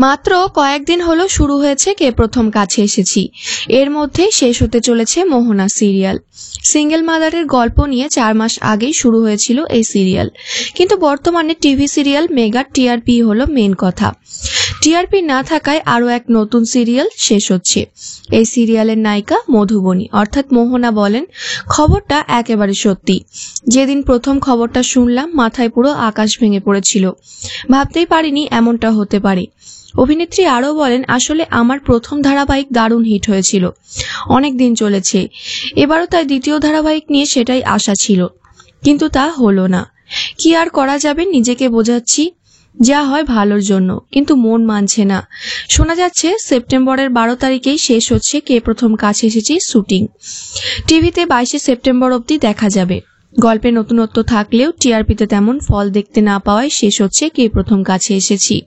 মাত্র কয়েকদিন হলো শুরু হয়েছে কে প্রথম কাছে এসেছি। এর মধ্যে শেষ হতে চলেছে মোহনা সিরিয়াল। সিঙ্গেল মাদারের গল্প নিয়ে 4 মাস আগেই শুরু হয়েছিল এই সিরিয়াল, কিন্তু বর্তমানে টিভি সিরিয়াল মেগা টিআরপি হলো মেন কথা। টিআরপি না থাকায় আরো এক নতুন সিরিয়াল শেষ হচ্ছে। এই সিরিয়ালের নায়িকা মধুবনী অর্থাৎ মোহনা বলেন, খবরটা একেবারে সত্যি। যেদিন প্রথম খবরটা শুনলাম মাথায় পুরো আকাশ ভেঙে পড়েছিল, ভাবতেই পারিনি এমনটা হতে পারে। অভিনেত্রী আরও বলেন, আসলে আমার প্রথম ধারাবাহিক দারুণ হিট হয়েছিল, অনেক দিন চলেছে। এবারও তাই দ্বিতীয় ধারাবাহিক নিয়ে সেটাই আশা ছিল, কিন্তু তা হলো না। কি আর করা যাবে, নিজেকে বোঝাচ্ছি যা হয় ভালোর জন্য, কিন্তু মন মানছে না। শোনা যাচ্ছে সেপ্টেম্বরের 12 তারিখেই শেষ হচ্ছে কে প্রথম কাছে এসেছি শুটিং। টিভিতে 22শে সেপ্টেম্বর অবধি দেখা যাবে। গল্পে নতুনত্ব থাকলেও টিআরপিতে তেমন ফল দেখতে না পাওয়ায় শেষ হচ্ছে কে প্রথম কাছে এসেছি।